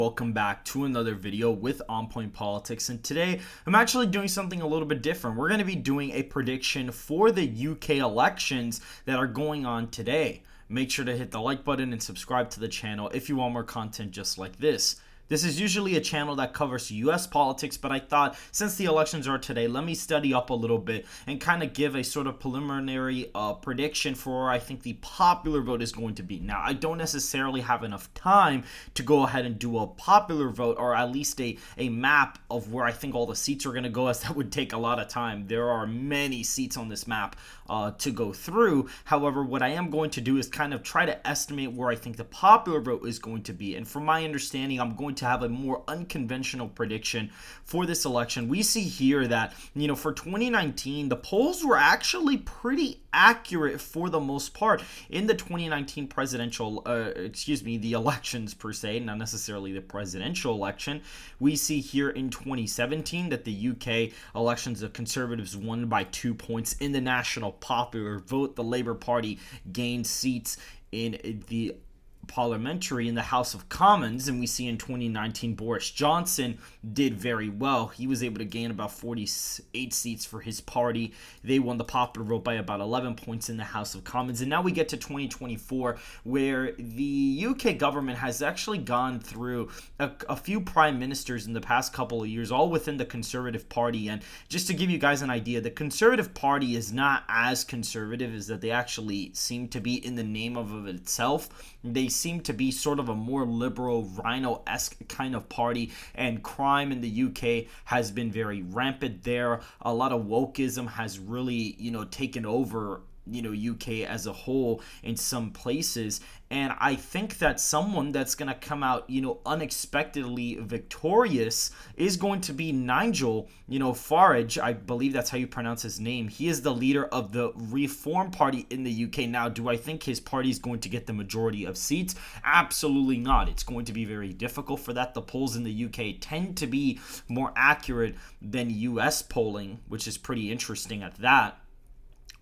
Welcome back to another video with On Point Politics, and today I'm actually doing something a little bit different. We're going to be doing a prediction for the UK elections that are going on today. Make sure to hit the like button and subscribe to the channel if you want more content just like this. This is usually a channel that covers US politics, but I thought since the elections are today, let me study up a little bit and kind of give a sort of preliminary prediction for where I think the popular vote is going to be. Now, I don't necessarily have enough time to go ahead and do a popular vote, or at least a map of where I think all the seats are going to go, as that would take a lot of time. There are many seats on this map to go through. However, what I am going to do is kind of try to estimate where I think the popular vote is going to be. And from my understanding, I'm going to have a more unconventional prediction for this election. We see here that, for 2019, the polls were actually pretty accurate for the most part in the 2019 presidential, the elections per se, not necessarily the presidential election. We see here in 2017 that the UK elections, the Conservatives won by 2 points in the national popular vote. The Labour Party gained seats in the parliamentary in the House of Commons, and we see in 2019 Boris Johnson did very well. He was able to gain about 48 seats for his party. They won the popular vote by about 11 points in the House of Commons. And now we get to 2024, where the UK government has actually gone through a few prime ministers in the past couple of years, all within the Conservative Party. And just to give you guys an idea, the Conservative Party is not as conservative as that they actually seem to be in the name of itself. They seem to be sort of a more liberal, rhino-esque kind of party, and crime in the UK has been very rampant there. A lot of wokeism has really, taken over UK as a whole in some places. And I think that someone that's going to come out, unexpectedly victorious is going to be Nigel, Farage. I believe that's how you pronounce his name. He is the leader of the Reform Party in the UK. Now, do I think his party is going to get the majority of seats? Absolutely not. It's going to be very difficult for that. The polls in the UK tend to be more accurate than US polling, which is pretty interesting at that.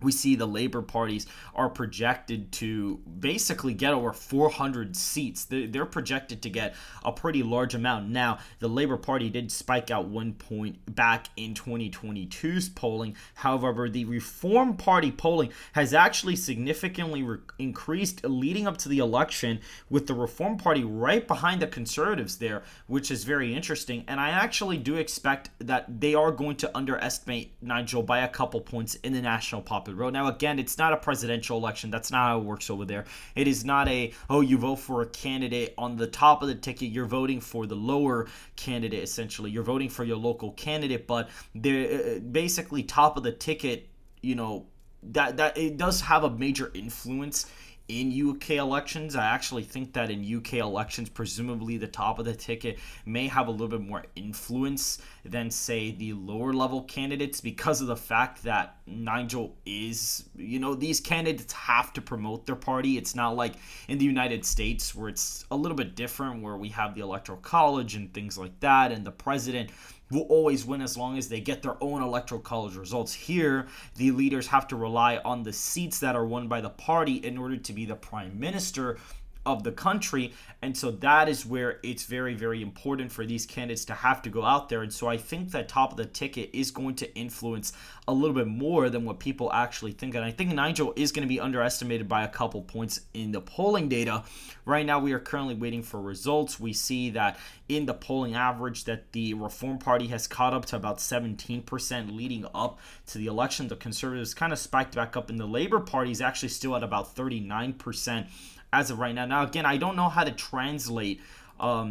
We see the Labour parties are projected to basically get over 400 seats. They're projected to get a pretty large amount. Now, the Labour Party did spike out 1 point back in 2022's polling. However, the Reform Party polling has actually significantly increased leading up to the election, with the Reform Party right behind the Conservatives there, which is very interesting. And I actually do expect that they are going to underestimate Nigel by a couple points in the national popular vote. Now, again, it's not a presidential election. That's not how it works over there. It is not you vote for a candidate on the top of the ticket. You're voting for the lower candidate, essentially. You're voting for your local candidate, but they're basically top of the ticket, that it does have a major influence in UK elections. I actually think that in UK elections, presumably the top of the ticket may have a little bit more influence than, say, the lower level candidates, because of the fact that Nigel is, these candidates have to promote their party. It's not like in the United States, where it's a little bit different, where we have the Electoral College and things like that, and the president will always win as long as they get their own electoral college results. Here, the leaders have to rely on the seats that are won by the party in order to be the prime minister of the country. And so that is where it's very, very important for these candidates to have to go out there. And so I think that top of the ticket is going to influence a little bit more than what people actually think. And I think Nigel is going to be underestimated by a couple points in the polling data. Right now, we are currently waiting for results. We see that in the polling average that the Reform Party has caught up to about 17% leading up to the election. The Conservatives kind of spiked back up, and the Labour Party is actually still at about 39% as of right now. Now, again, I don't know how to translate. I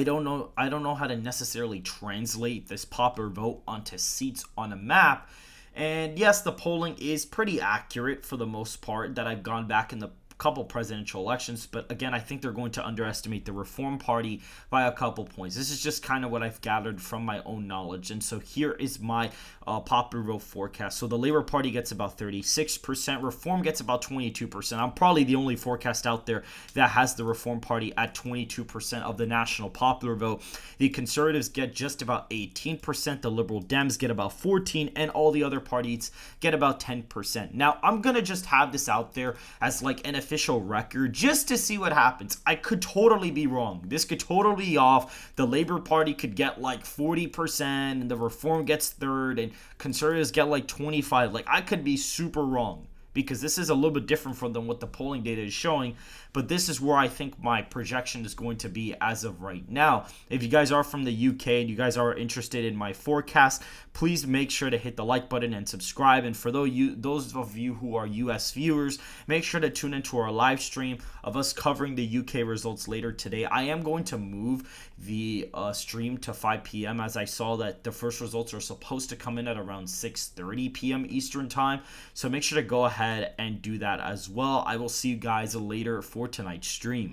don't know how to necessarily translate this popular vote onto seats on a map. And yes, the polling is pretty accurate for the most part that I've gone back in the couple presidential elections, but again, I think they're going to underestimate the Reform Party by a couple points. This is just kind of what I've gathered from my own knowledge, and so here is my popular vote forecast. So the Labour Party gets about 36%, Reform gets about 22%. I'm probably the only forecast out there that has the Reform Party at 22% of the national popular vote. The Conservatives get just about 18%, the Liberal Dems get about 14%, and all the other parties get about 10%. Now, I'm going to just have this out there as like an official official record just to see what happens. I could totally be wrong. This could totally be off. The Labour Party could get like 40% and the Reform gets third and Conservatives get like 25. Like, I could be super wrong, because this is a little bit different from what the polling data is showing. But this is where I think my projection is going to be as of right now. If you guys are from the UK and you guys are interested in my forecast, please make sure to hit the like button and subscribe. And for those of you who are US viewers, make sure to tune into our live stream of us covering the UK results later today. I am going to move the stream to 5 p.m. as I saw that the first results are supposed to come in at around 6:30 p.m. Eastern time. So make sure to go ahead and do that as well. I will see you guys later for tonight's stream.